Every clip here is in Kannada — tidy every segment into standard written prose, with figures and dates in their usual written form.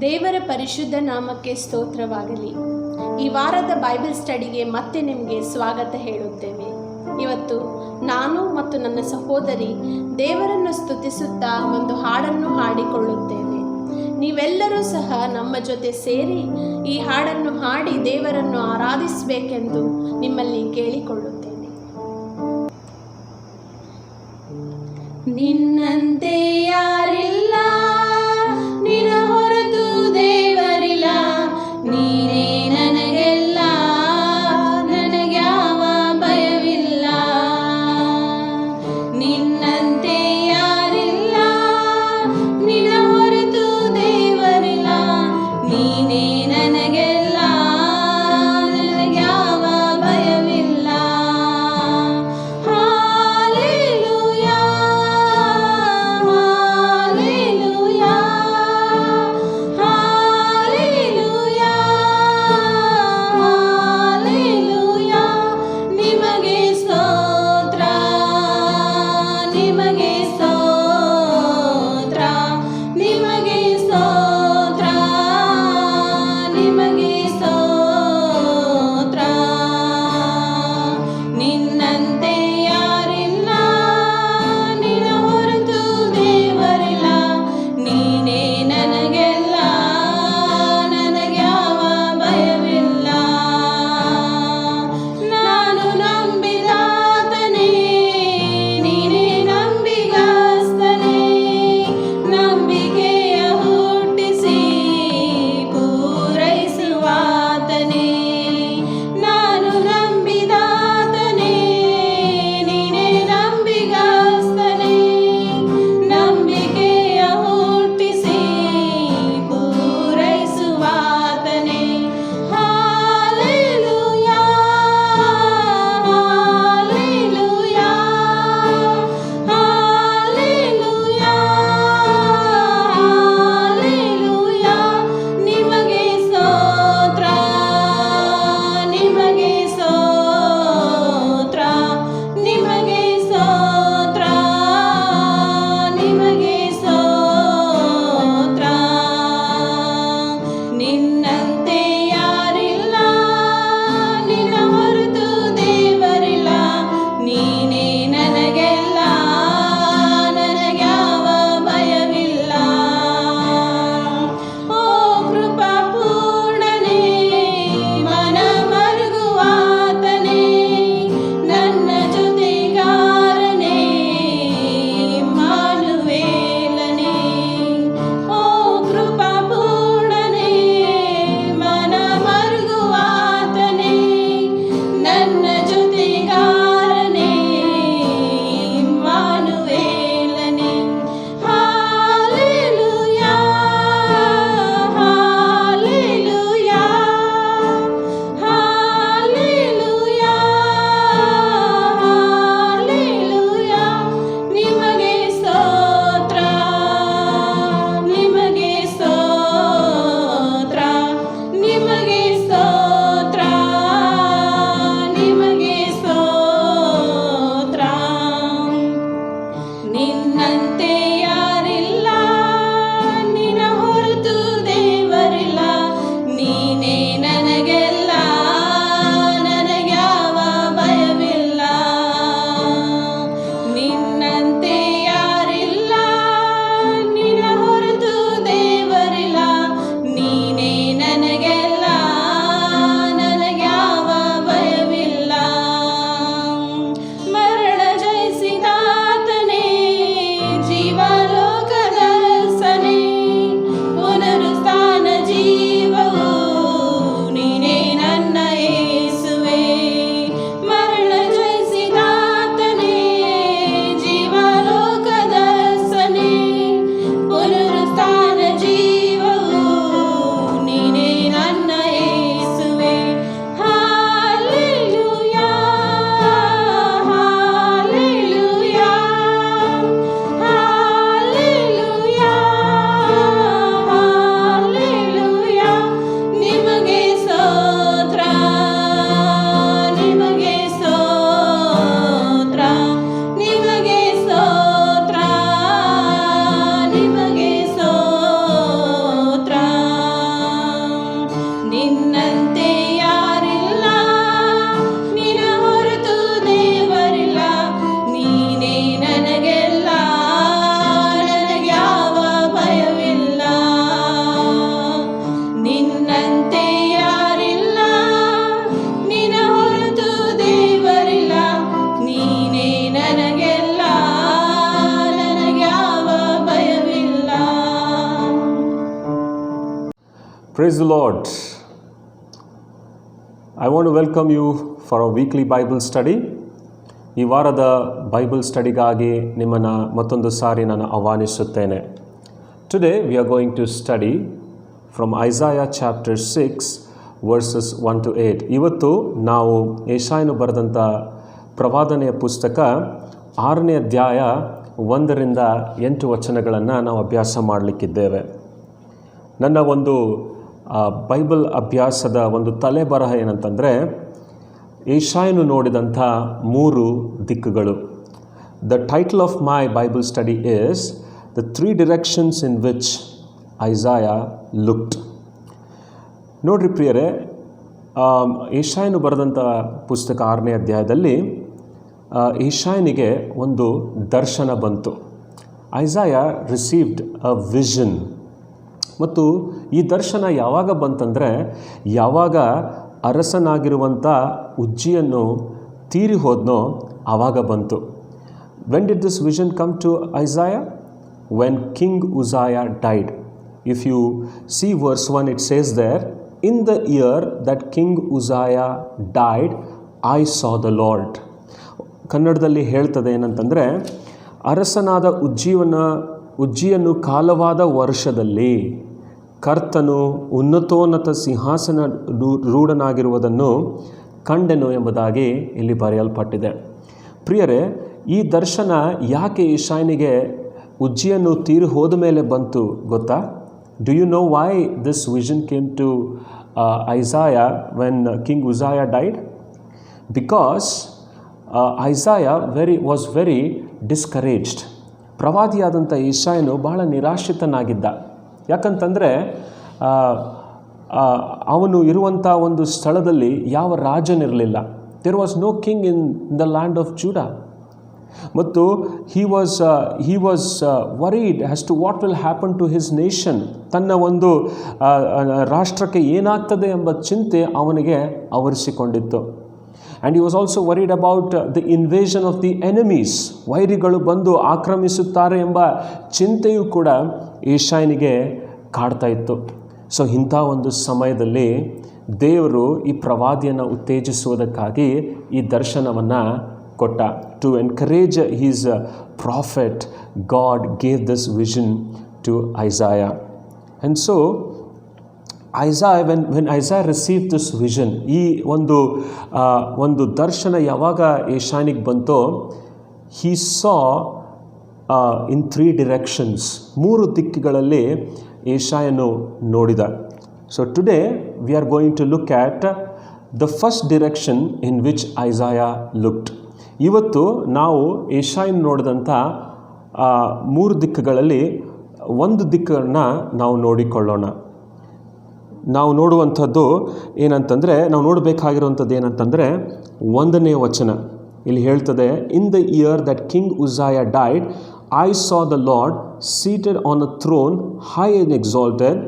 ದೇವರ ಪರಿಶುದ್ಧ ನಾಮಕ್ಕೆ ಸ್ತೋತ್ರವಾಗಲಿ. ಈ ವಾರದ ಬೈಬಲ್ ಸ್ಟಡಿಗೆ ಮತ್ತೆ ನಿಮಗೆ ಸ್ವಾಗತ ಹೇಳುತ್ತೇವೆ. ಇವತ್ತು ನಾನು ಮತ್ತು ನನ್ನ ಸಹೋದರಿ ದೇವರನ್ನು ಸ್ತುತಿಸುತ್ತಾ ಒಂದು ಹಾಡನ್ನು ಹಾಡಿಕೊಳ್ಳುತ್ತೇವೆ. ನೀವೆಲ್ಲರೂ ಸಹ ನಮ್ಮ ಜೊತೆ ಸೇರಿ ಈ ಹಾಡನ್ನು ಹಾಡಿ ದೇವರನ್ನು ಆರಾಧಿಸಬೇಕೆಂದು ನಿಮ್ಮಲ್ಲಿ ಕೇಳಿಕೊಳ್ಳುತ್ತೇನೆ. ನಿನ್ನಂತೆ ಯಾರಿಲ್ಲ, ನಿನ್ನ ಹೊರತು ದೇವರಿಲ್ಲ, ನೀನೇ ನನಗೆಲ್ಲ, ನನಗ್ಯಾವ ಭಯವಿಲ್ಲ. ನಿನ್ನಂತೆ ಯಾರಿಲ್ಲ, ನಿನ್ನ ಹೊರತು ದೇವರಿಲ್ಲ, ನೀನೇ ನನಗೆಲ್ಲ, ನನಗ್ಯಾವ ಭಯವಿಲ್ಲ. Hallelujah, hallelujah, Praise the Lord. I want to welcome you for a weekly Bible study. ಈ ವಾರದ ಬೈಬಲ್ ಸ್ಟಡಿಗಾಗಿ ನಿಮ್ಮನ್ನು ಮತ್ತೊಂದು ಸಾರಿ ನಾನು ಆಹ್ವಾನಿಸುತ್ತೇನೆ. Today we are going to study from Isaiah chapter 6 verses 1 to 8. ಇವತ್ತು ನಾವು ಯೆಶಾಯನು ಬರೆದಂಥ ಪ್ರವಾದನೆಯ ಪುಸ್ತಕ 6ನೇ ಅಧ್ಯಾಯ 1ರಿಂದ 8 ವಚನಗಳನ್ನು ನಾವು ಅಭ್ಯಾಸ ಮಾಡಲಿಕ್ಕಿದ್ದೇವೆ. ನನ್ನ ಒಂದು ಬೈಬಲ್ ಅಭ್ಯಾಸದ ಒಂದು ತಲೆಬರಹ ಏನಂತಂದರೆ, ಯೆಶಾಯನು ನೋಡಿದಂಥ 3 ದಿಕ್ಕುಗಳು. The title of my Bible study is the 3 directions in which Isaiah looked. ನೋಡ್ರಿ ಪ್ರಿಯರೇ, ಯೆಶಾಯನು ಬರೆದಂಥ ಪುಸ್ತಕ 6ನೇ ಅಧ್ಯಾಯದಲ್ಲಿ ಯೆಶಾಯನಿಗೆ ಒಂದು ದರ್ಶನ ಬಂತು. ಐಸಾಯಾ ರಿಸೀವ್ಡ್ ಅ ವಿಷನ್. ಮತ್ತು ಈ ದರ್ಶನ ಯಾವಾಗ ಬಂತಂದರೆ, ಯಾವಾಗ ಅರಸನಾಗಿರುವಂಥ ಉಜ್ಜಿಯನ್ನು ತೀರಿ ಹೋದ್ನೋ ಆವಾಗ ಬಂತು. When did this vision come to Isaiah? When king Uzziah died. If you see verse 1, it says there, in the year that king Uzziah died I saw the Lord. ಕನ್ನಡದಲ್ಲಿ ಹೇಳ್ತದೆ ಏನಂತಂದರೆ, ಅರಸನಾದ ಉಜ್ಜಿಯನ್ನು ಕಾಲವಾದ ವರ್ಷದಲ್ಲಿ ಕರ್ತನು ಉನ್ನತೋನ್ನತ ಸಿಂಹಾಸನ ರೂಢನಾಗಿರುವುದನ್ನು ಕಂಡೆನು ಎಂಬುದಾಗಿ ಇಲ್ಲಿ ಬರೆಯಲ್ಪಟ್ಟಿದೆ. ಪ್ರಿಯರೇ, ಈ ದರ್ಶನ ಯಾಕೆ ಯೆಶಾಯನಿಗೆ ಉಜ್ಜಿಯನ್ನು ತೀರಿ ಹೋದ ಮೇಲೆ ಬಂತು ಗೊತ್ತಾ? Do you know why this vision came to Isaiah when king Uzziah died? Because Isaiah was very discouraged. ಪ್ರವಾದಿಯಾದಂಥ ಯೆಶಾಯನು ಬಹಳ ನಿರಾಶ್ರಿತನಾಗಿದ್ದ. ಯಾಕಂತಂದರೆ ಅವನು ಇರುವಂಥ ಒಂದು ಸ್ಥಳದಲ್ಲಿ ಯಾವ ರಾಜನಿರಲಿಲ್ಲ. There was no king in the land of Judah. ಮತ್ತು he was worried as to what will happen to his nation. ತನ್ನ ಒಂದು ರಾಷ್ಟ್ರಕ್ಕೆ ಏನಾಗ್ತದೆ ಎಂಬ ಚಿಂತೆ ಅವನಿಗೆ ಆವರಿಸಿಕೊಂಡಿತ್ತು. And he was also worried about the invasion of the enemies. ವೈರಿಗಳು ಬಂದು ಆಕ್ರಮಿಸುತ್ತಾರೆ ಎಂಬ ಚಿಂತೆಯೂ ಕೂಡ ಯೆಶಾಯನಿಗೆ ಕಾಡ್ತಾ ಇತ್ತು. ಸೊ ಇಂಥ ಒಂದು ಸಮಯದಲ್ಲಿ ದೇವರು ಈ ಪ್ರವಾದಿಯನ್ನು ಉತ್ತೇಜಿಸುವುದಕ್ಕಾಗಿ ಈ ದರ್ಶನವನ್ನು ಕೊಟ್ಟ. To encourage his prophet, God gave this vision to Isaiah. And so when Isaiah received this vision, ಈ ಒಂದು ದರ್ಶನ ಯಾವಾಗ ಯೆಶಾಯನಿಗೆ ಬಂತೋ, he saw in 3 directions, 3 ದಿಕ್ಕುಗಳಲ್ಲಿ ಯೆಶಾಯನು ನೋಡಿದ. So today we are going to look at the first direction in which Isaiah looked. ಇವತ್ತು ನಾವು ಯೆಶಾಯನು ನೋಡಿದಂಥ 3 ದಿಕ್ಕುಗಳಲ್ಲಿ ಒಂದು ದಿಕ್ಕನ್ನು ನಾವು ನೋಡಿಕೊಳ್ಳೋಣ. ನಾವು ನೋಡುವಂಥದ್ದು ಏನಂತಂದರೆ, ನಾವು ನೋಡಬೇಕಾಗಿರುವಂಥದ್ದು ಏನಂತಂದರೆ 1ನೇ ವಚನ ಇಲ್ಲಿ ಹೇಳ್ತದೆ, in the year that king Uzziah died I saw the Lord seated on a throne high and exalted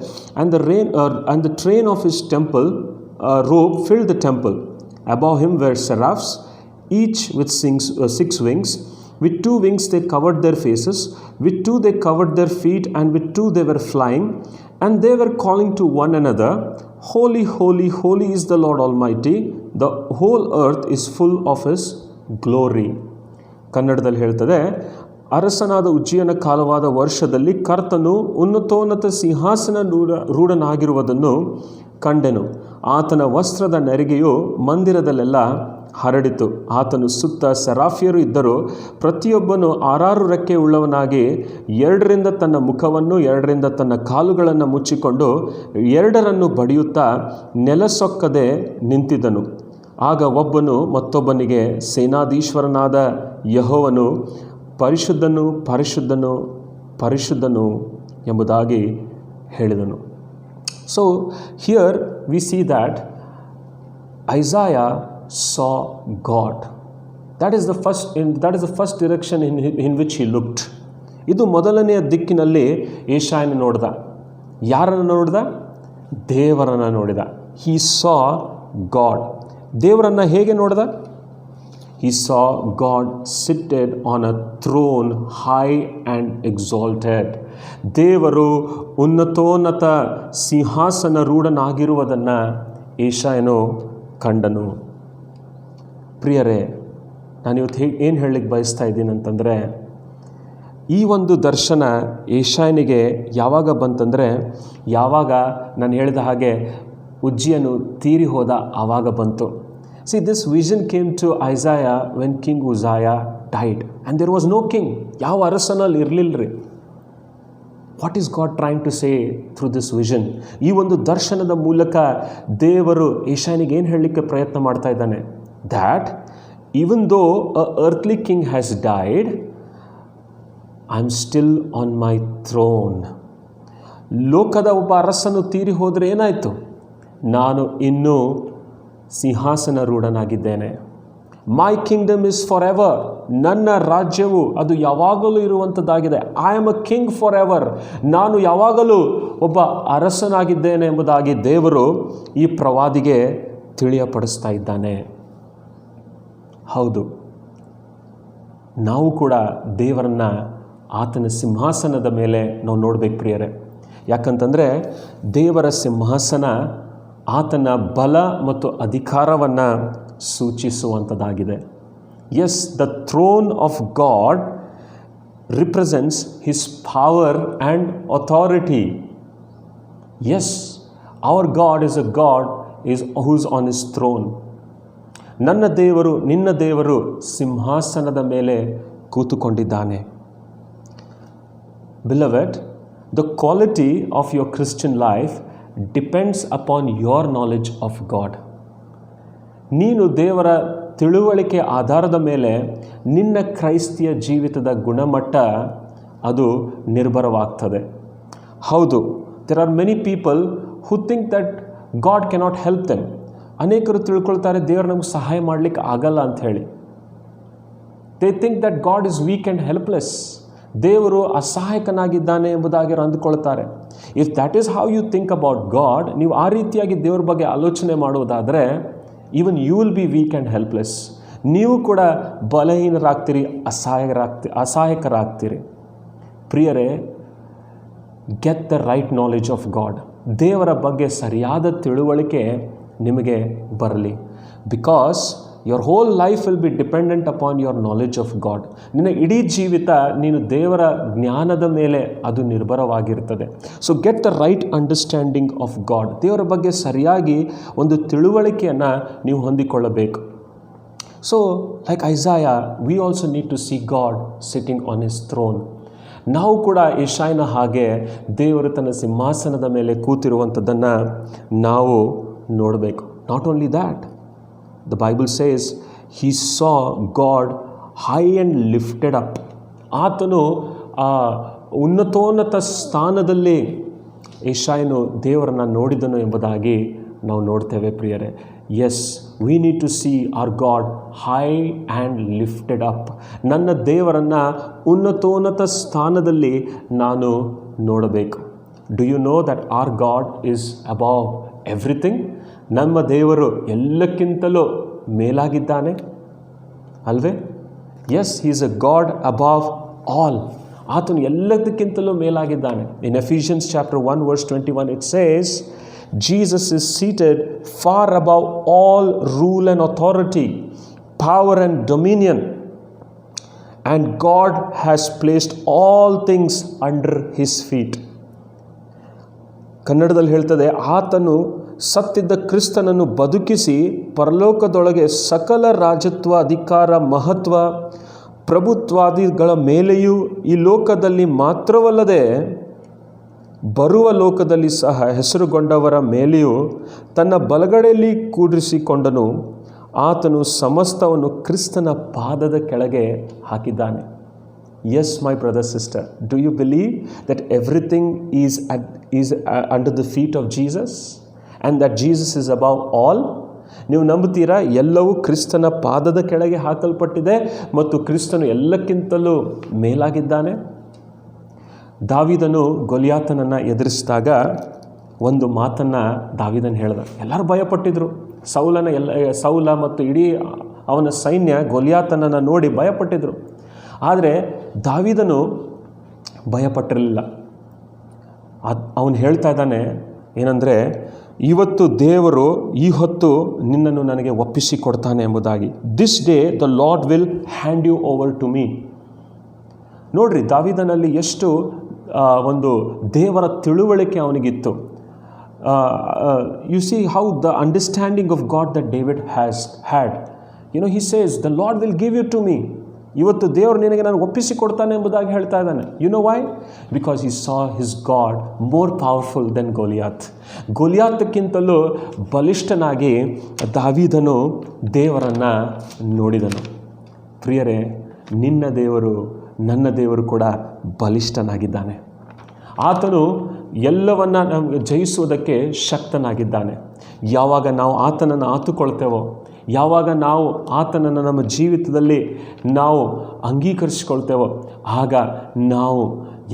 and the train of his temple robe filled the temple. Above him were seraphs, each with 6 wings. With 2 wings they covered their faces, with 2 they covered their feet, and with 2 they were flying. And they were calling to one another, Holy, holy, holy is the Lord Almighty. The whole earth is full of His glory. ಕನ್ನಡದಲ್ಲಿ ಹೇಳ್ತದೆ, ಅರಸನಾದ ಉಜ್ಜಿಯನ ಕಾಲವಾದ ವರ್ಷದಲ್ಲಿ ಕರ್ತನು ಉನ್ನತೋನ್ನತ ಸಿಂಹಾಸನ ರೂಢನಾಗಿರುವುದನ್ನು ಕಂಡೆನು. ಆತನ ವಸ್ತ್ರದ ನೆರಿಗೆಯು ಮಂದಿರದಲ್ಲೆಲ್ಲ ಹರಡಿತು. ಆತನು ಸುತ್ತ ಸೆರಾಫಿಯರು ಇದ್ದರು. ಪ್ರತಿಯೊಬ್ಬನು 6 ರೆಕ್ಕೆ ಉಳ್ಳವನಾಗಿ 2ರಿಂದ ತನ್ನ ಮುಖವನ್ನು 2ರಿಂದ ತನ್ನ ಕಾಲುಗಳನ್ನು ಮುಚ್ಚಿಕೊಂಡು 2ರನ್ನು ಬಡಿಯುತ್ತಾ ನೆಲಸೊಕ್ಕದೆ ನಿಂತಿದ್ದನು. ಆಗ ಒಬ್ಬನು ಮತ್ತೊಬ್ಬನಿಗೆ, ಸೇನಾಧೀಶ್ವರನಾದ ಯೆಹೋವನು ಪರಿಶುದ್ಧನು, ಪರಿಶುದ್ಧನು, ಪರಿಶುದ್ಧನು ಎಂಬುದಾಗಿ ಹೇಳಿದನು. So here V see that Isaiah saw God. That is the first direction in which he looked. ಇದು ಮೊದಲನೆಯ ದಿಕ್ಕಿನಲ್ಲಿ ಯೆಶಾಯನು ನೋಡಿದ. ಯಾರನ್ನು ನೋಡಿದ? ದೇವರನ್ನು ನೋಡಿದ. He saw God. ದೇವರನ್ನು ಹೇಗೆ ನೋಡಿದ? He saw God seated on a throne high and exalted. ದೇವರು ಉನ್ನತೋನ್ನತ ಸಿಂಹಾಸನ ರೂಢನಾಗಿರುವುದನ್ನು ಏಷಾಯನು ಕಂಡನು. ಪ್ರಿಯರೇ, ನಾನಿವತ್ತು ಏನು ಹೇಳಲಿಕ್ಕೆ ಬಯಸ್ತಾ ಇದ್ದೀನಿ ಅಂತಂದರೆ, ಈ ಒಂದು ದರ್ಶನ ಏಷಾಯನಿಗೆ ಯಾವಾಗ ಬಂತಂದರೆ, ಯಾವಾಗ ನಾನು ಹೇಳಿದ ಹಾಗೆ ಉಜ್ಜಿಯನು ತೀರಿ ಹೋದ ಆವಾಗ ಬಂತು. See, this vision came to Isaiah when King Uzziah died and there was no king. ಯಾವ ಅರಸನಲ್ಲಿ ಇರಲಿಲ್ಲ ರೀ. What is God trying to say through this vision? ಈ ಒಂದು ದರ್ಶನದ ಮೂಲಕ ದೇವರು ಏಷಾಯನಿಗೆ ಏನು ಹೇಳಲಿಕ್ಕೆ ಪ್ರಯತ್ನ ಮಾಡ್ತಾ ಇದ್ದಾನೆ? That even though a earthly king has died, I am still on my throne. ಲೋಕದ ಒಬ್ಬ ಅರಸನು ತೀರಿ ಹೋದರೆ ಏನಾಯಿತು? ನಾನು ಇನ್ನೂ ಸಿಂಹಾಸನ ರೂಢನಾಗಿದ್ದೇನೆ. My kingdom is for ever. ನನ್ನ ರಾಜ್ಯವು ಅದು ಯಾವಾಗಲೂ ಇರುವಂಥದ್ದಾಗಿದೆ. I am a king for ever. ನಾನು ಯಾವಾಗಲೂ ಒಬ್ಬ ಅರಸನಾಗಿದ್ದೇನೆ ಎಂಬುದಾಗಿ ದೇವರು ಈ ಪ್ರವಾದಿಗೆ ತಿಳಿಯಪಡಿಸ್ತಾ ಇದ್ದಾನೆ. ಹೌದು, ನಾವು ಕೂಡ ದೇವರನ್ನು ಆತನ ಸಿಂಹಾಸನದ ಮೇಲೆ ನಾವು ನೋಡಬೇಕು ಪ್ರಿಯರೇ. ಯಾಕಂತಂದರೆ ದೇವರ ಸಿಂಹಾಸನ ಆತನ ಬಲ ಮತ್ತು ಅಧಿಕಾರವನ್ನು ಸೂಚಿಸುವಂಥದ್ದಾಗಿದೆ. Yes, the throne of God represents his power and authority. Yes, our God is a God who's on his throne. ನನ್ನ ದೇವರು, ನಿನ್ನ ದೇವರು ಸಿಂಹಾಸನದ ಮೇಲೆ ಕೂತುಕೊಂಡಿದ್ದಾನೆ. Beloved, the quality of your Christian life depends upon your knowledge of God. ನೀನು ದೇವರ ತಿಳುವಳಿಕೆ ಆಧಾರದ ಮೇಲೆ ನಿನ್ನ ಕ್ರೈಸ್ತಿಯ ಜೀವಿತದ ಗುಣಮಟ್ಟ ಅದು ನಿರ್ಭರವಾಗ್ತದೆ. ಹೌದು, there are many people who think that God cannot help them. ಅನೇಕರು ತಿಳ್ಕೊಳ್ತಾರೆ ದೇವರು ನಮಗೆ ಸಹಾಯ ಮಾಡಲಿಕ್ಕೆ ಆಗಲ್ಲ ಅಂತ ಹೇಳಿ. They think that God is weak and helpless. ದೇವರು ಅಸಹಾಯಕನಾಗಿದ್ದಾನೆ ಎಂಬುದಾಗಿ ಅಂದುಕೊಳ್ತಾರೆ. If that is how you think about God, ನೀವು ಆ ರೀತಿಯಾಗಿ ದೇವ್ರ ಬಗ್ಗೆ ಆಲೋಚನೆ ಮಾಡುವುದಾದರೆ, even you will be weak and helpless. ನೀವು ಕೂಡ ಬಲಹೀನರಾಗ್ತೀರಿ, ಅಸಹಾಯಕರಾಗ್ತೀರಿ. ಪ್ರಿಯರೇ, get the right knowledge of God. ದೇವರ ಬಗ್ಗೆ ಸರಿಯಾದ ತಿಳುವಳಿಕೆ ನಿಮಗೆ ಬರಲಿ. Because your whole life will be dependent upon your knowledge of God. ನಿನ್ನ ಇಡೀ ಜೀವಿತ ನೀನು ದೇವರ ಜ್ಞಾನದ ಮೇಲೆ ಅದು ನಿರ್ಭರವಾಗಿರ್ತದೆ. So get the right understanding of God. ದೇವರ ಬಗ್ಗೆ ಸರಿಯಾಗಿ ಒಂದು ತಿಳುವಳಿಕೆಯನ್ನು ನೀವು ಹೊಂದಿಕೊಳ್ಳಬೇಕು. So like Isaiah, we also need to see God sitting on his throne. ನಾವು ಕೂಡ ಏಷಾಯನ ಹಾಗೆ ದೇವರು ತನ್ನ ಸಿಂಹಾಸನದ ಮೇಲೆ ಕೂತಿರುವಂಥದ್ದನ್ನು ನಾವು ನೋಡಬೇಕು. Not only that, the Bible says he saw God high and lifted up. ಆತನು ಉನ್ನತೋನ್ನತ ಸ್ಥಾನದಲ್ಲಿ ಏಷಾಯನು ದೇವರನ್ನು ನೋಡಿದನು ಎಂಬುದಾಗಿ ನಾವು ನೋಡ್ತೇವೆ ಪ್ರಿಯರೇ. Yes, we need to see our God high and lifted up. ನನ್ನ ದೇವರನ್ನು ಉನ್ನತೋನ್ನತ ಸ್ಥಾನದಲ್ಲಿ ನಾನು ನೋಡಬೇಕು. Do you know that our God is above everything? ನಮ್ಮ ದೇವರು ಎಲ್ಲಕ್ಕಿಂತಲೂ ಮೇಲಾಗಿದ್ದಾನೆ ಅಲ್ವೇ? Yes, he is a God above all. ಆತನು ಎಲ್ಲದಕ್ಕಿಂತಲೂ ಮೇಲಾಗಿದ್ದಾನೆ. In Ephesians chapter 1 verse 21 it says, Jesus is seated far above all rule and authority, power and dominion, and God has placed all things under his feet. ಕನ್ನಡದಲ್ಲಿ ಹೇಳ್ತದೆ, ಆತನು ಸತ್ತಿದ್ದ ಕ್ರಿಸ್ತನನ್ನು ಬದುಕಿಸಿ ಪರಲೋಕದೊಳಗೆ ಸಕಲ ರಾಜತ್ವ, ಅಧಿಕಾರ, ಮಹತ್ವ, ಪ್ರಭುತ್ವಾದಿಗಳ ಮೇಲೆಯೂ ಈ ಲೋಕದಲ್ಲಿ ಮಾತ್ರವಲ್ಲದೆ ಬರುವ ಲೋಕದಲ್ಲಿ ಸಹ ಹೆಸರುಗೊಂಡವರ ಮೇಲೆಯೂ ತನ್ನ ಬಲಗಡೆಯಲ್ಲಿ ಕೂಡಿಸಿಕೊಂಡನು. ಆತನು ಸಮಸ್ತವನ್ನು ಕ್ರಿಸ್ತನ ಪಾದದ ಕೆಳಗೆ ಹಾಕಿದ್ದಾನೆ. Yes, my brother, sister, do you believe that everything is under the feet of Jesus and that Jesus is above all? ನೀವು ನಂಬುತ್ತೀರಾ? ಎಲ್ಲವೂ ಕ್ರಿಸ್ತನ ಪಾದದ ಕೆಳಗೆ ಹಾಕಲ್ಪಟ್ಟಿದೆ ಮತ್ತು ಕ್ರಿಸ್ತನು ಎಲ್ಲಕ್ಕಿಂತಲೂ ಮೇಲಾಗಿದ್ದಾನೆ. ದಾವೀದನು ಗೊಲಿಯಾತನನ್ನು ಎದುರಿಸಿದಾಗ ಒಂದು ಮಾತನ್ನು ದಾವೀದನು ಹೇಳ್ದ. ಎಲ್ಲರೂ ಭಯಪಟ್ಟಿದ್ರು. ಸೌಲ ಮತ್ತು ಇಡೀ ಅವನ ಸೈನ್ಯ ಗೊಲಿಯಾತನನ್ನು ನೋಡಿ ಭಯಪಟ್ಟಿದ್ರು. ಆದರೆ ದಾವೀದನು ಭಯಪಟ್ಟಿರಲಿಲ್ಲ. ಅವನು ಹೇಳ್ತಾ ಇದ್ದಾನೆ ಏನಂದರೆ, ಇವತ್ತು ದೇವರು ಈ ಹೊತ್ತು ನಿನ್ನನ್ನು ನನಗೆ ಒಪ್ಪಿಸಿ ಕೊಡ್ತಾನೆ ಎಂಬುದಾಗಿ. This day the Lord will hand you over to me. ನೋಡ್ರಿ, ದಾವೀದನಲ್ಲಿ ಎಷ್ಟು ಒಂದು ದೇವರ ತಿಳುವಳಿಕೆ ಅವನಿಗಿತ್ತು. You see how the understanding of God that David has had. He says the Lord will give you to me. ಇವತ್ತು ದೇವರು ನಿನಗೆ ನಾನು ಒಪ್ಪಿಸಿ ಕೊಡ್ತಾನೆ ಎಂಬುದಾಗಿ ಹೇಳ್ತಾ ಇದ್ದಾನೆ. Why? Because he saw his God more powerful than Goliath. ಗೋಲಿಯಾತಕ್ಕಿಂತಲೂ ಬಲಿಷ್ಠನಾಗಿ ದಾವೀದನು ದೇವರನ್ನು ನೋಡಿದನು. ಪ್ರಿಯರೇ, ನಿನ್ನ ದೇವರು ನನ್ನ ದೇವರು ಕೂಡ ಬಲಿಷ್ಠನಾಗಿದ್ದಾನೆ. ಆತನು ಎಲ್ಲವನ್ನ ನಮಗೆ ಜಯಿಸುವುದಕ್ಕೆ ಶಕ್ತನಾಗಿದ್ದಾನೆ. ಯಾವಾಗ ನಾವು ಆತನನ್ನು ಆತುಕೊಳ್ತೇವೋ, ಯಾವಾಗ ನಾವು ಆತನನ್ನು ನಮ್ಮ ಜೀವಿತದಲ್ಲಿ ನಾವು ಅಂಗೀಕರಿಸಿಕೊಳ್ತೇವೋ, ಆಗ ನಾವು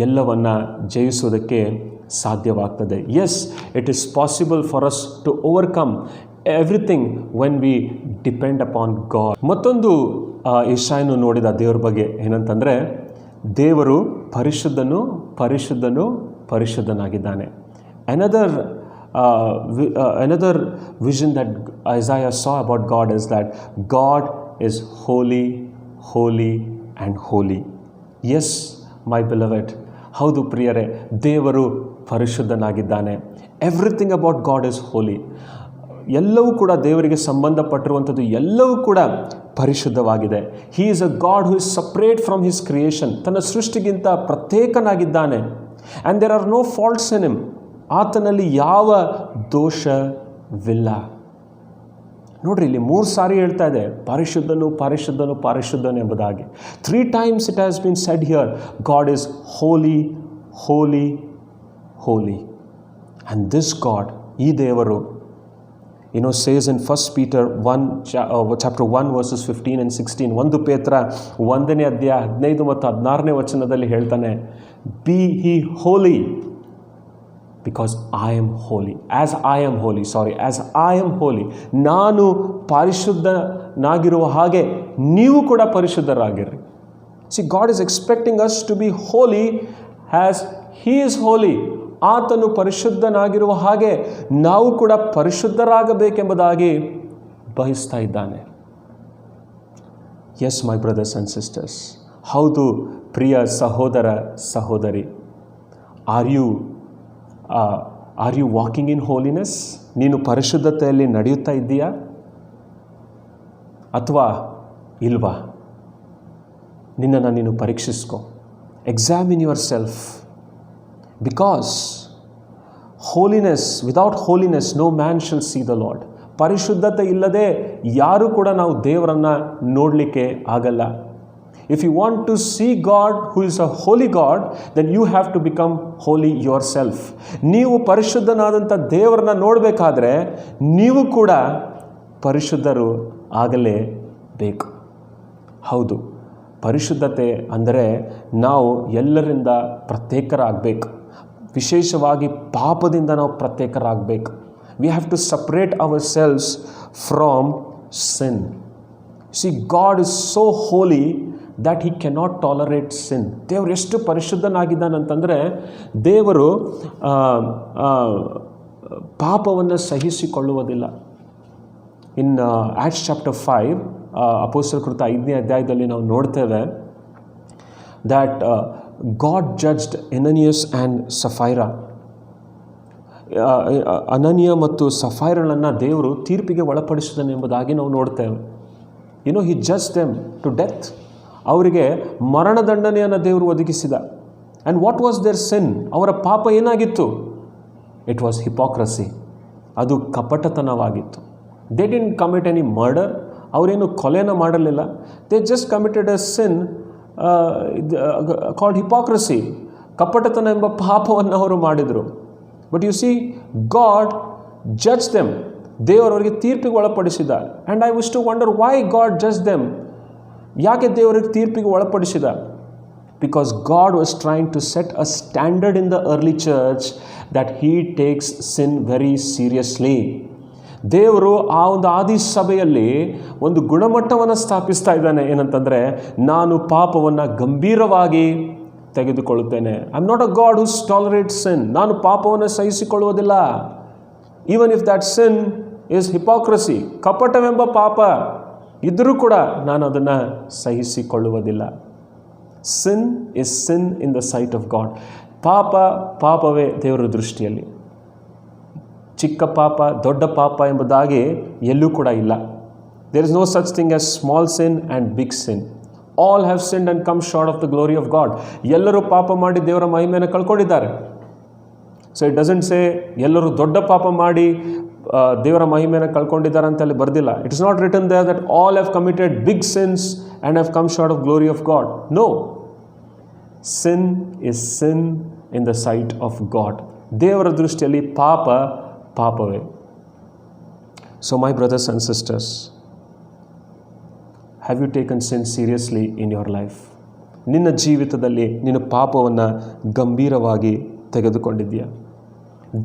ಎಲ್ಲವನ್ನ ಜಯಿಸುವುದಕ್ಕೆ ಸಾಧ್ಯವಾಗ್ತದೆ. Yes, it is possible for us to overcome everything when we depend upon God. ಮತ್ತೊಂದು ಯೆಶಾಯನು ನೋಡಿದ ದೇವರ ಬಗ್ಗೆ ಏನಂತಂದರೆ, ದೇವರು ಪರಿಶುದ್ಧನು ಪರಿಶುದ್ಧನು ಪರಿಶುದ್ಧನಾಗಿದ್ದಾನೆ. Another vision that Isaiah saw about God is that God is holy, holy and holy. Yes, my beloved, ಹೌದು ಪ್ರಿಯರೇ, ದೇವರು ಪರಿಶುದ್ಧನಾಗಿದ್ದಾನೆ. Everything about God is holy. ಎಲ್ಲವೂ ಕೂಡ ದೇವರಿಗೆ ಸಂಬಂಧಪಟ್ಟಿರುವಂಥದ್ದು ಎಲ್ಲವೂ ಕೂಡ ಪರಿಶುದ್ಧವಾಗಿದೆ. He is a God who is separate from his creation. ತನ್ನ ಸೃಷ್ಟಿಗಿಂತ ಪ್ರತ್ಯೇಕನಾಗಿದ್ದಾನೆ. And there are no faults in him. ಆತನಲ್ಲಿ ಯಾವ ದೋಷವಿಲ್ಲ. ನೋಡ್ರಿ, ಇಲ್ಲಿ 3 ಸಾರಿ ಹೇಳ್ತಾ ಇದೆ, ಪರಿಶುದ್ಧನು ಪರಿಶುದ್ಧನು ಪರಿಶುದ್ಧನು ಎಂಬುದಾಗಿ. 3 times it has been said here, God is holy, holy, holy. And this God, ಈ ದೇವರು, says in 1 Peter 1, chapter 1 verses 15 and 16, 1 ಪೇತ್ರ 1ನೇ ಅಧ್ಯಾಯ 15 ಮತ್ತು 16ನೇ ವಚನದಲ್ಲಿ ಹೇಳ್ತಾನೆ, be ye holy because I am holy. As I am holy. ನಾನು ಪರಿಶುದ್ಧನಾಗಿರುವ ಹಾಗೆ ನೀವು ಕೂಡ ಪರಿಶುದ್ಧರಾಗಿರ್ರಿ. See, God is expecting us to be holy as He is holy. ಆತನು ಪರಿಶುದ್ಧನಾಗಿರುವ ಹಾಗೆ ನಾವು ಕೂಡ ಪರಿಶುದ್ಧರಾಗಬೇಕೆಂಬುದಾಗಿ ಬಯಸ್ತಾ ಇದ್ದಾನೆ. Yes, my brothers and sisters, ಹೌದು ಪ್ರಿಯ ಸಹೋದರ ಸಹೋದರಿ, are you walking in holiness? ನೀನು ಪರಿಶುದ್ಧತೆಯಲ್ಲಿ ನಡೆಯುತ್ತಾ ಇದ್ದೀಯಾ ಅಥವಾ ಇಲ್ವಾ? ನಿನ್ನನ್ನು ನೀನು ಪರೀಕ್ಷಿಸ್ಕೊ. Examine yourself. Because without holiness no man shall see the Lord. ಪರಿಶುದ್ಧತೆ ಇಲ್ಲದೆ ಯಾರೂ ಕೂಡ ನಾವು ದೇವರನ್ನು ನೋಡಲಿಕ್ಕೆ ಆಗಲ್ಲ. If you want to see God who is a holy God, then you have to become holy yourself. ನೀವು ಪರಿಶುದ್ಧನಾದಂಥ ದೇವರನ್ನ ನೋಡಬೇಕಾದ್ರೆ ನೀವು ಕೂಡ ಪರಿಶುದ್ಧರು ಆಗಲೇಬೇಕು. ಹೌದು, ಪರಿಶುದ್ಧತೆ ಅಂದರೆ ನಾವು ಎಲ್ಲರಿಂದ ಪ್ರತ್ಯೇಕರಾಗಬೇಕು. ವಿಶೇಷವಾಗಿ ಪಾಪದಿಂದ ನಾವು ಪ್ರತ್ಯೇಕರಾಗಬೇಕು. We have to separate ourselves from sin. See, God is so holy that he cannot tolerate sin. ದೇವರು ಎಷ್ಟು ಪರಿಶುದ್ಧನಾಗಿದ್ದಾನಂತಂದರೆ ದೇವರು ಪಾಪವನ್ನು ಸಹಿಸಿಕೊಳ್ಳುವುದಿಲ್ಲ. ಇನ್ ಆಕ್ಟ್ಸ್ ಚಾಪ್ಟರ್ 5 ಅಪೊಸ್ತಲರ ಕೃತ 5ನೇ ಅಧ್ಯಾಯದಲ್ಲಿ ನಾವು ನೋಡ್ತೇವೆ that God judged Ananias and Sapphira. ಅನನಿಯ ಮತ್ತು ಸಫೈರಳನ್ನು ದೇವರು ತೀರ್ಪಿಗೆ ಒಳಪಡಿಸಿದನು ಎಂಬುದಾಗಿ ನಾವು ನೋಡ್ತೇವೆ. He judged them to death. ಅವರಿಗೆ ಮರಣದಂಡನೆಯನ್ನು ದೇವರು ಒದಗಿಸಿದ. And what was their sin? ಅವರ ಪಾಪ ಏನಾಗಿತ್ತು? It was hypocrisy. ಅದು ಕಪಟತನವಾಗಿತ್ತು. They didn't commit any murder. ಅವರೇನು ಕೊಲೆನ ಮಾಡಲಿಲ್ಲ. They just committed a sin called hypocrisy. ಕಪಟತನ ಎಂಬ ಪಾಪವನ್ನು ಅವರು ಮಾಡಿದರು. But you see, God judge them. ದೇವರವರಿಗೆ ತೀರ್ಪಿಗೆ ಒಳಪಡಿಸಿದ. And I wish to wonder why God judge them. ಯಾಕೆ ದೇವರಿಗೆ ತೀರ್ಪಿಗೆ ಒಳಪಡಿಸಿದ? Because God was trying to set a standard in the early church that he takes sin very seriously. ದೇವರು ಆ ಒಂದು ಆದಿ ಸಭೆಯಲ್ಲಿ ಒಂದು ಗುಣಮಟ್ಟವನ್ನು ಸ್ಥಾಪಿಸ್ತಾ ಇದ್ದಾನೆ. ಏನಂತಂದರೆ, ನಾನು ಪಾಪವನ್ನು ಗಂಭೀರವಾಗಿ ತೆಗೆದುಕೊಳ್ಳುತ್ತೇನೆ. I am not a God whose tolerates sin. ನಾನು ಪಾಪವನ್ನು ಸಹಿಸಿಕೊಳ್ಳುವುದಿಲ್ಲ. Even if that sin is hypocrisy, ಕಪಟವೆಂಬ ಪಾಪ ಇದ್ದರೂ ಕೂಡ ನಾನು ಅದನ್ನು ಸಹಿಸಿಕೊಳ್ಳುವುದಿಲ್ಲ. Sin is sin in the sight of God. ಪಾಪವೇ ದೇವರ ದೃಷ್ಟಿಯಲ್ಲಿ. ಚಿಕ್ಕ ಪಾಪ ದೊಡ್ಡ ಪಾಪ ಎಂಬುದಾಗಿ ಎಲ್ಲೂ ಕೂಡ ಇಲ್ಲ. There is no such thing as small sin and big sin. All have sinned and come short of the glory of God. ಎಲ್ಲರೂ ಪಾಪ ಮಾಡಿ ದೇವರ ಮಹಿಮೆಯನ್ನು ಕಳ್ಕೊಂಡಿದ್ದಾರೆ. ಸೊ ಇಟ್ ಡಸಂಟ್ ಸೇ ಎಲ್ಲರೂ ದೊಡ್ಡ ಪಾಪ ಮಾಡಿ ದೇವರ ಮಹಿಮೆಯನ್ನು ಕಳ್ಕೊಂಡಿದ್ದಾರೆ ಅಂತ ಅಲ್ಲಿ ಬರ್ದಿಲ್ಲ. It is not written there that all have committed big sins and have come short of glory of God. No, sin is sin in the sight of God. ದೇವರ ದೃಷ್ಟಿಯಲ್ಲಿ ಪಾಪವೇ. So my brothers and sisters, have you taken sin seriously in your life? ನಿನ್ನ ಜೀವಿತದಲ್ಲಿ ನಿನ್ನ ಪಾಪವನ್ನು ಗಂಭೀರವಾಗಿ ತೆಗೆದುಕೊಂಡಿದ್ದೀಯಾ?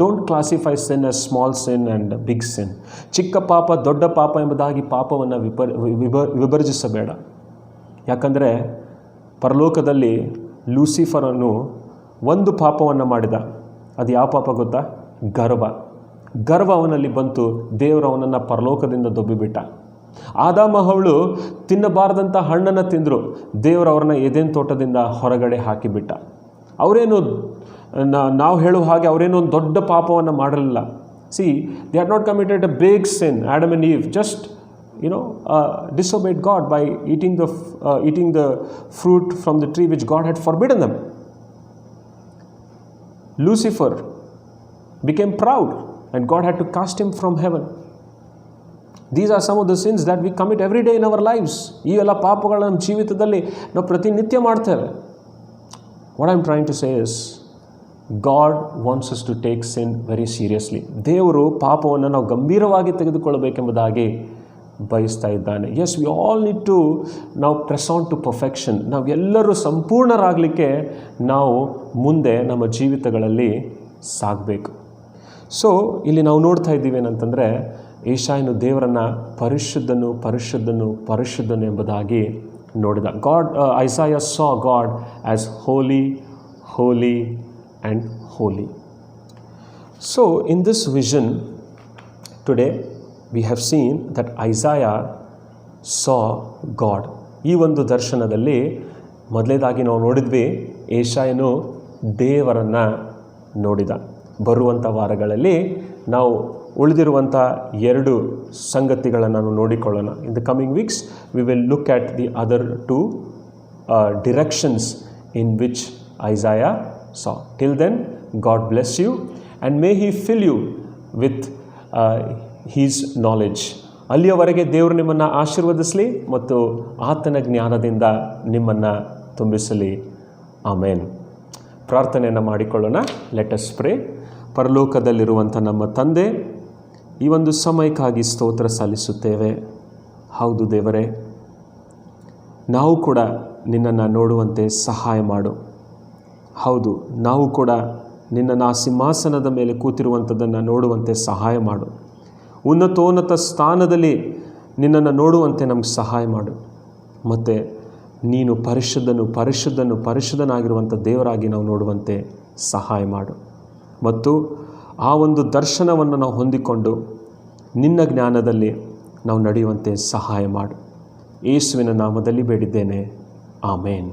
Don't classify sin as small sin and big sin. ಚಿಕ್ಕ ಪಾಪ ದೊಡ್ಡ ಪಾಪ ಎಂಬುದಾಗಿ ಪಾಪವನ್ನು ವಿಭಜಿಸಬೇಡ. ಯಾಕಂದರೆ ಪರಲೋಕದಲ್ಲಿ ಲೂಸಿಫರನು ಒಂದು ಪಾಪವನ್ನು ಮಾಡಿದ. ಅದು ಯಾವ ಪಾಪ ಗೊತ್ತಾ? ಗರ್ವ ಅವನಲ್ಲಿ ಬಂತು. ದೇವರು ಅವನನ್ನು ಪರಲೋಕದಿಂದ ದೊಬ್ಬಿಬಿಟ್ಟ. ಆದಾಮ ಹವ್ವಳು ತಿನ್ನಬಾರದಂಥ ಹಣ್ಣನ್ನು ತಿಂದರು. ದೇವರು ಅವ್ರನ್ನ ಏದೇನ್ ತೋಟದಿಂದ ಹೊರಗಡೆ ಹಾಕಿಬಿಟ್ಟ. ಅವರೇನು ನಾವು ಹೇಳುವ ಹಾಗೆ ಅವರೇನು ಒಂದು ದೊಡ್ಡ ಪಾಪವನ್ನು ಮಾಡಲಿಲ್ಲ. See, they had not committed a big sin. Adam and Eve just disobeyed God by eating the fruit from the tree which God had forbidden them. Lucifer became proud and God had to cast him from heaven. These are some of the sins that we commit every day in our lives. ಈ ಎಲ್ಲ ಪಾಪಗಳ ನಮ್ಮ ಜೀವಿತದಲ್ಲಿ ನಾವು ಪ್ರತಿನಿತ್ಯ ಮಾಡ್ತೇವೆ. What I'm trying to say is, God wants us to take sin very seriously. ದೇವರು ಪಾಪವನ್ನು ನಾವು ಗಂಭೀರವಾಗಿ ತೆಗೆದುಕೊಳ್ಳಬೇಕೆಂಬುದಾಗಿ ಬಯಸ್ತಾ ಇದ್ದಾನೆ. Yes, we all need to ನಾವು ಪ್ರೆಸ್ ಆನ್ ಟು ಪರ್ಫೆಕ್ಷನ್. ನಾವೆಲ್ಲರೂ ಸಂಪೂರ್ಣರಾಗಲಿಕ್ಕೆ ನಾವು ಮುಂದೆ ನಮ್ಮ ಜೀವಿತಗಳಲ್ಲಿ ಸಾಗಬೇಕು. ಸೊ ಇಲ್ಲಿ ನಾವು ನೋಡ್ತಾ ಇದ್ದೀವಿ ಏನಂತಂದರೆ, ಯೆಶಾಯನು ದೇವರನ್ನು ಪರಿಶುದ್ಧನು ಎಂಬುದಾಗಿ ನೋಡಿದ. ಐಸಾಯ saw God as holy and holy. So in this vision today we have seen that Isaiah saw God. ಈ ಒಂದು ದರ್ಶನದಲ್ಲಿ ಮೊದಲೇದಾಗಿ ನಾವು ನೋಡಿದ್ವಿ, ಯೆಶಾಯನು ದೇವರನ್ನು ನೋಡಿದ. ಬರುವಂಥ ವಾರಗಳಲ್ಲಿ ನಾವು ಉಳಿದಿರುವಂಥ 2 ಸಂಗತಿಗಳನ್ನು ನಾವು ನೋಡಿಕೊಳ್ಳೋಣ. In the coming weeks we will look at the other 2 directions in which Isaiah saw. Till then, God bless you and may He fill you with His knowledge. ಅಲ್ಲಿಯವರೆಗೆ ದೇವರು ನಿಮ್ಮನ್ನು ಆಶೀರ್ವದಿಸಲಿ ಮತ್ತು ಆತನ ಜ್ಞಾನದಿಂದ ನಿಮ್ಮನ್ನು ತುಂಬಿಸಲಿ. ಆಮೇನ್. ಪ್ರಾರ್ಥನೆಯನ್ನು ಮಾಡಿಕೊಳ್ಳೋಣ. Let us pray. ಪರಲೋಕದಲ್ಲಿರುವಂಥ ನಮ್ಮ ತಂದೆ, ಈ ಒಂದು ಸಮಯಕ್ಕಾಗಿ ಸ್ತೋತ್ರ ಸಲ್ಲಿಸುತ್ತೇವೆ. ಹೌದು ದೇವರೇ, ನಾವು ಕೂಡ ನಿನ್ನನ್ನು ನೋಡುವಂತೆ ಸಹಾಯ ಮಾಡು. ಹೌದು, ನಾವು ಕೂಡ ನಿನ್ನನ್ನು ಆ ಸಿಂಹಾಸನದ ಮೇಲೆ ಕೂತಿರುವಂಥದ್ದನ್ನು ನೋಡುವಂತೆ ಸಹಾಯ ಮಾಡು. ಉನ್ನತೋನ್ನತ ಸ್ಥಾನದಲ್ಲಿ ನಿನ್ನನ್ನು ನೋಡುವಂತೆ ನಮಗೆ ಸಹಾಯ ಮಾಡು. ಮತ್ತು ನೀನು ಪರಿಶುದ್ಧನಾಗಿರುವಂಥ ದೇವರಾಗಿ ನಾವು ನೋಡುವಂತೆ ಸಹಾಯ ಮಾಡು. ಮತ್ತು ಆ ಒಂದು ದರ್ಶನವನ್ನು ನಾವು ಹೊಂದಿಕೊಂಡು ನಿನ್ನ ಜ್ಞಾನದಲ್ಲಿ ನಾವು ನಡೆಯುವಂತೆ ಸಹಾಯ ಮಾಡು. ಯೇಸುವಿನ ನಾಮದಲ್ಲಿ ಬೇಡಿದ್ದೇನೆ. ಆಮೇನ್.